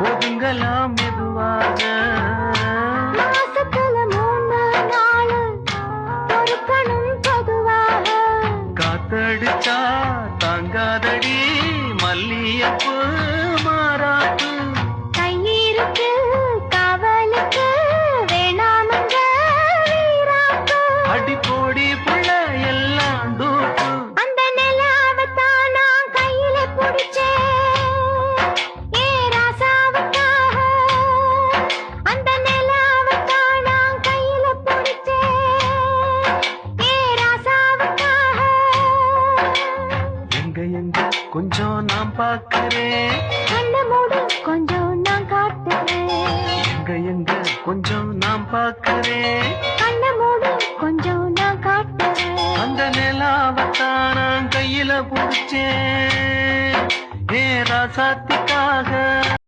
ஒதுங்கலாம் மெதுவாக. மாசத்துல 3 நாள் பொறுக்கணும் பொதுவாக. காத்தடிச்சா தாங்காதடி மல்லியப்பு மாறாப்பு. கையிருக்கு காவலுக்கு வேணாமங்க வீராப்பு. அடி போடி புள்ள எல்லாம் டூப்பு. அந்த நிலாவத்தான் நான் கையில புடிச்சேன் ஏ ராசாவுக்காக. அந்த நிலாவத்தான் நான் கையில புடிச்சேன் ஏ ராசாவுக்காக. எங்க எங்க கொஞ்சம் நான் பார்க்கிறேன். கண்ண மூடு கொஞ்சம் நான் காட்டுறேன். எங்க எங்க கொஞ்சம் நான் பார்க்கிறேன். கண்ண மூடு கொஞ்சம் நான் காட்டுறேன். அந்த நிலாவத்தான் நான் கையில புடிச்சேன்.